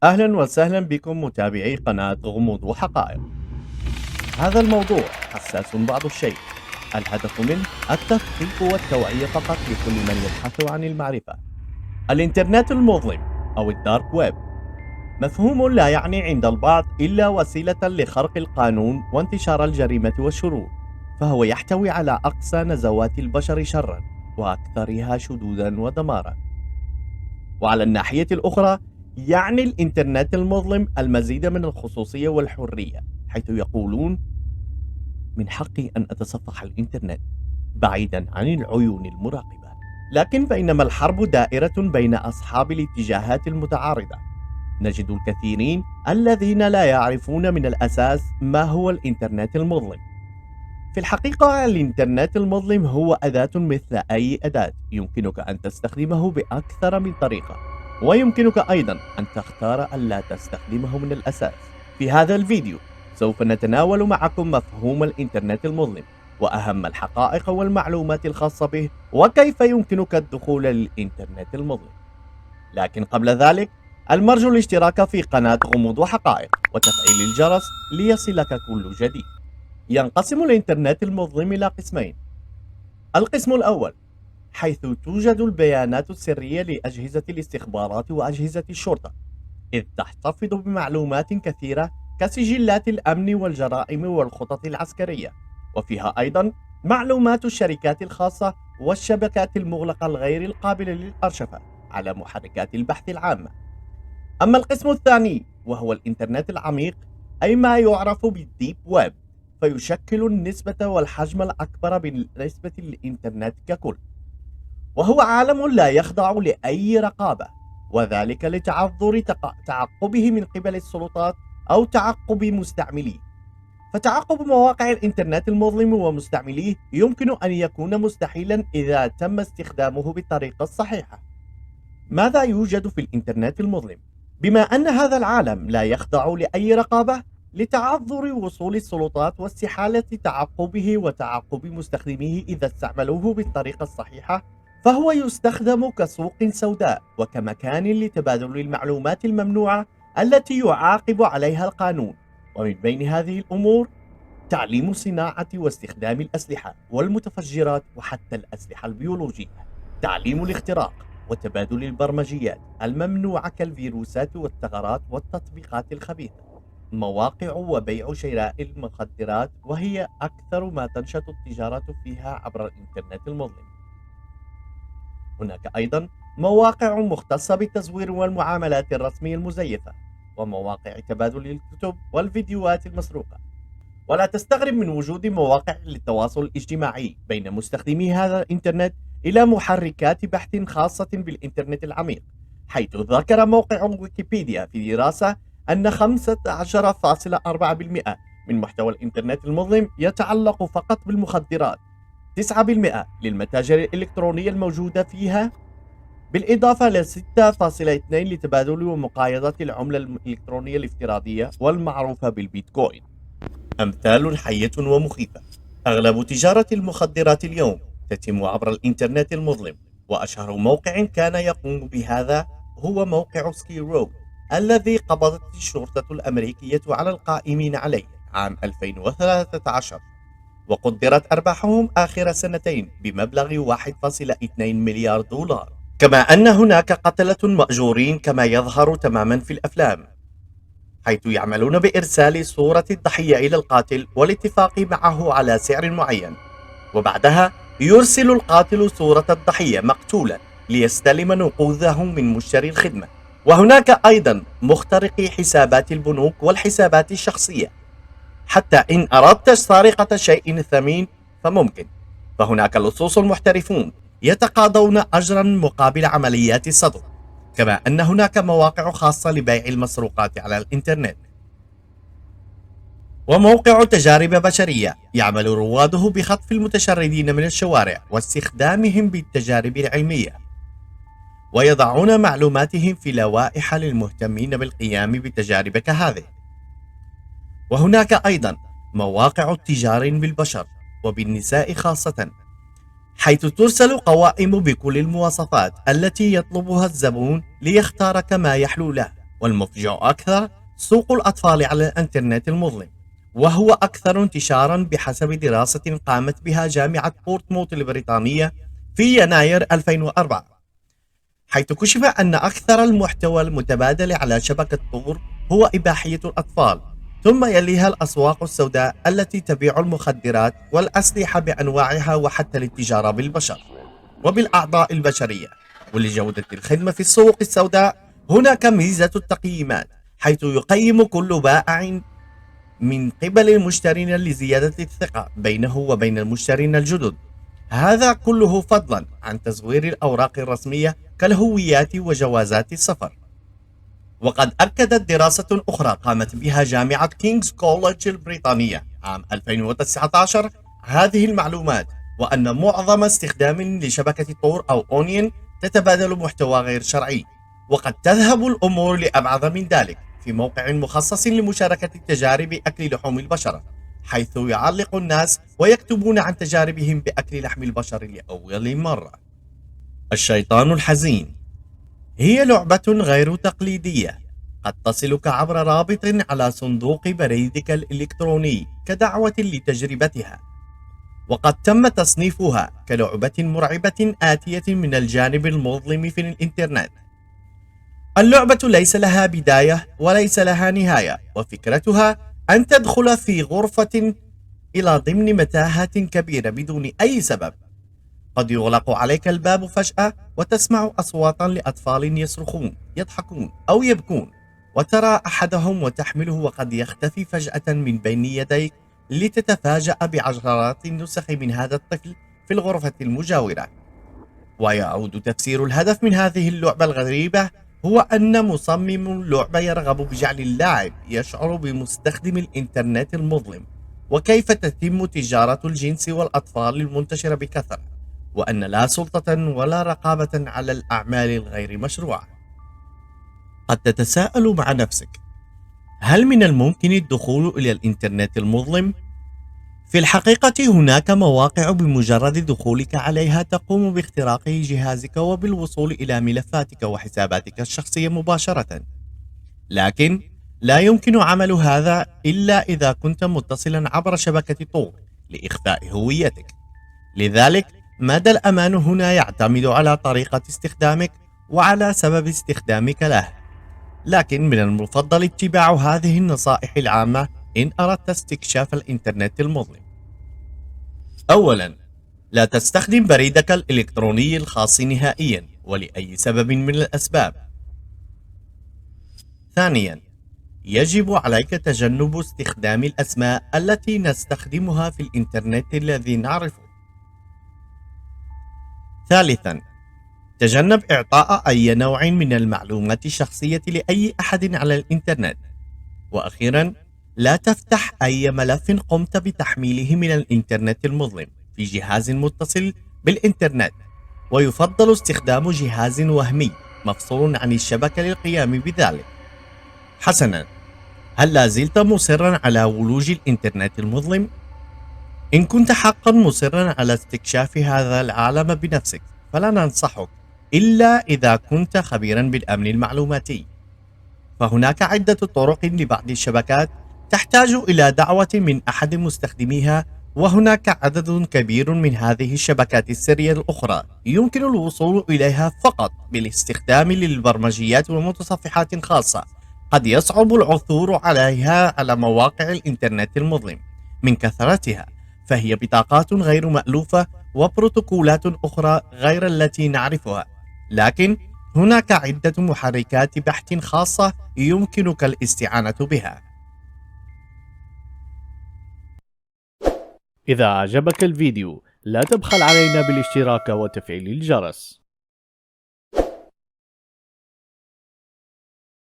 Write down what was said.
أهلا وسهلا بكم متابعي قناة غموض وحقائق. هذا الموضوع حساس بعض الشيء، الهدف منه التثقيف والتوعية فقط لكل من يبحث عن المعرفة. الإنترنت المظلم أو الدارك ويب مفهوم لا يعني عند البعض إلا وسيلة لخرق القانون وانتشار الجريمة والشرور، فهو يحتوي على أقصى نزوات البشر شرا وأكثرها شذوذا ودمارا. وعلى الناحية الأخرى يعني الإنترنت المظلم المزيد من الخصوصية والحرية، حيث يقولون: من حقي أن أتصفح الإنترنت بعيدا عن العيون المراقبة. لكن بينما الحرب دائرة بين أصحاب الاتجاهات المتعارضة، نجد الكثيرين الذين لا يعرفون من الأساس ما هو الإنترنت المظلم. في الحقيقة الإنترنت المظلم هو أداة مثل أي أداة، يمكنك أن تستخدمه بأكثر من طريقة، ويمكنك أيضا أن تختار ألا تستخدمه من الأساس. في هذا الفيديو سوف نتناول معكم مفهوم الإنترنت المظلم وأهم الحقائق والمعلومات الخاصة به، وكيف يمكنك الدخول للإنترنت المظلم. لكن قبل ذلك المرجو الاشتراك في قناة غموض وحقائق وتفعيل الجرس ليصلك كل جديد. ينقسم الإنترنت المظلم إلى قسمين. القسم الأول حيث توجد البيانات السرية لأجهزة الاستخبارات وأجهزة الشرطة، إذ تحتفظ بمعلومات كثيرة كسجلات الأمن والجرائم والخطط العسكرية، وفيها أيضا معلومات الشركات الخاصة والشبكات المغلقة الغير القابلة للأرشفة على محركات البحث العامة. أما القسم الثاني وهو الإنترنت العميق، أي ما يعرف بالديب ويب، فيشكل النسبة والحجم الأكبر بالنسبة للإنترنت ككل، وهو عالم لا يخضع لأي رقابة، وذلك لتعذر تعقبه من قبل السلطات أو تعقب مستعمليه. فتعقب مواقع الإنترنت المظلم ومستعمليه يمكن أن يكون مستحيلا إذا تم استخدامه بالطريقة الصحيحة. ماذا يوجد في الإنترنت المظلم؟ بما أن هذا العالم لا يخضع لأي رقابة، لتعذر وصول السلطات واستحالة تعقبه وتعقب مستخدميه إذا استعملوه بالطريقة الصحيحة، فهو يستخدم كسوق سوداء وكمكان لتبادل المعلومات الممنوعة التي يعاقب عليها القانون. ومن بين هذه الأمور تعليم صناعة واستخدام الأسلحة والمتفجرات وحتى الأسلحة البيولوجية، تعليم الاختراق وتبادل البرمجيات الممنوعة كالفيروسات والثغرات والتطبيقات الخبيثة، مواقع وبيع شراء المخدرات، وهي أكثر ما تنشط التجارة فيها عبر الإنترنت المظلم. هناك أيضا مواقع مختصة بالتزوير والمعاملات الرسمية المزيفة، ومواقع تبادل الكتب والفيديوهات المسروقة. ولا تستغرب من وجود مواقع للتواصل الاجتماعي بين مستخدمي هذا الإنترنت إلى محركات بحث خاصة بالإنترنت العميق، حيث ذكر موقع ويكيبيديا في دراسة أن 15.4% من محتوى الإنترنت المظلم يتعلق فقط بالمخدرات، 9% للمتاجر الإلكترونية الموجودة فيها، بالإضافة ل 6.2 لتبادل ومقايضة العملة الإلكترونية الافتراضية والمعروفة بالبيتكوين. أمثال حية ومخيفة. أغلب تجارة المخدرات اليوم تتم عبر الإنترنت المظلم، وأشهر موقع كان يقوم بهذا هو موقع سكي رو، الذي قبضت الشرطة الأمريكية على القائمين عليه عام 2013، وقدرت أرباحهم آخر سنتين بمبلغ 1.2 مليار دولار. كما أن هناك قتلة مأجورين كما يظهر تماما في الأفلام، حيث يعملون بإرسال صورة الضحية إلى القاتل والاتفاق معه على سعر معين، وبعدها يرسل القاتل صورة الضحية مقتولة ليستلم نقوذه من مشتري الخدمة. وهناك أيضا مخترقي حسابات البنوك والحسابات الشخصية، حتى إن أردت سرقة شيء ثمين فممكن، فهناك لصوص محترفون يتقاضون أجرا مقابل عمليات الصدق. كما أن هناك مواقع خاصة لبيع المسروقات على الإنترنت، وموقع تجارب بشرية يعمل رواده بخطف المتشردين من الشوارع واستخدامهم بالتجارب العلمية، ويضعون معلوماتهم في لوائح للمهتمين بالقيام بتجارب كهذه. وهناك أيضا مواقع التجار بالبشر وبالنساء خاصة، حيث ترسل قوائم بكل المواصفات التي يطلبها الزبون ليختار كما يحلو له، والمفجع أكثر، سوق الأطفال على الإنترنت المظلم، وهو أكثر انتشارا بحسب دراسة قامت بها جامعة بورتموث البريطانية في يناير 2004، حيث كشف أن أكثر المحتوى المتبادل على شبكة طور هو إباحية الأطفال، ثم يليها الأسواق السوداء التي تبيع المخدرات والأسلحة بأنواعها وحتى للتجارة بالبشر وبالأعضاء البشرية. ولجودة الخدمة في السوق السوداء هناك ميزة التقييمات، حيث يقيم كل بائع من قبل المشترين لزيادة الثقة بينه وبين المشترين الجدد، هذا كله فضلا عن تزوير الأوراق الرسمية كالهويات وجوازات السفر. وقد أكدت دراسة أخرى قامت بها جامعة كينغز كوليدج البريطانية عام 2019 هذه المعلومات، وأن معظم استخدام لشبكة طور أو أونيون تتبادل محتوى غير شرعي. وقد تذهب الأمور لأبعد من ذلك في موقع مخصص لمشاركة تجارب أكل لحوم البشر، حيث يعلق الناس ويكتبون عن تجاربهم بأكل لحم البشر لأول مرة. الشيطان الحزين هي لعبة غير تقليدية، قد تصلك عبر رابط على صندوق بريدك الإلكتروني كدعوة لتجربتها، وقد تم تصنيفها كلعبة مرعبة آتية من الجانب المظلم في الإنترنت. اللعبة ليس لها بداية وليس لها نهاية، وفكرتها أن تدخل في غرفة إلى ضمن متاهة كبيرة بدون أي سبب. قد يغلق عليك الباب فجأة وتسمع أصواتا لأطفال يصرخون، يضحكون أو يبكون، وترى أحدهم وتحمله وقد يختفي فجأة من بين يديك لتتفاجأ بعشرات النسخ من هذا الطفل في الغرفة المجاورة. ويعود تفسير الهدف من هذه اللعبة الغريبة هو أن مصمم اللعبة يرغب بجعل اللاعب يشعر بمستخدم الإنترنت المظلم، وكيف تتم تجارة الجنس والأطفال المنتشرة بكثرة، وأن لا سلطة ولا رقابة على الأعمال الغير مشروعة. قد تتساءل مع نفسك: هل من الممكن الدخول إلى الإنترنت المظلم؟ في الحقيقة هناك مواقع بمجرد دخولك عليها تقوم باختراق جهازك وبالوصول إلى ملفاتك وحساباتك الشخصية مباشرة، لكن لا يمكن عمل هذا إلا إذا كنت متصلا عبر شبكة طور لإخفاء هويتك. لذلك مدى الأمان هنا يعتمد على طريقة استخدامك وعلى سبب استخدامك له، لكن من المفضل اتباع هذه النصائح العامة إن أردت استكشاف الإنترنت المظلم. أولا، لا تستخدم بريدك الإلكتروني الخاص نهائيا ولأي سبب من الأسباب. ثانيا، يجب عليك تجنب استخدام الأسماء التي نستخدمها في الإنترنت الذي نعرفه. ثالثا، تجنب إعطاء أي نوع من المعلومات الشخصية لأي أحد على الإنترنت. وأخيرا، لا تفتح أي ملف قمت بتحميله من الإنترنت المظلم في جهاز متصل بالإنترنت، ويفضل استخدام جهاز وهمي مفصول عن الشبكة للقيام بذلك. حسنا، هل لا زلت مصرا على ولوج الإنترنت المظلم؟ إن كنت حقا مصرا على استكشاف هذا العالم بنفسك، فلا ننصحك إلا إذا كنت خبيرا بالأمن المعلوماتي، فهناك عدة طرق لبعض الشبكات تحتاج إلى دعوة من أحد مستخدميها، وهناك عدد كبير من هذه الشبكات السرية الأخرى يمكن الوصول إليها فقط بالاستخدام للبرمجيات ومتصفحات خاصة قد يصعب العثور عليها على مواقع الإنترنت المظلم من كثرتها، فهي بطاقات غير مألوفة وبروتوكولات أخرى غير التي نعرفها، لكن هناك عدة محركات بحث خاصة يمكنك الاستعانة بها. إذا أعجبك الفيديو لا تبخل علينا بالاشتراك وتفعيل الجرس.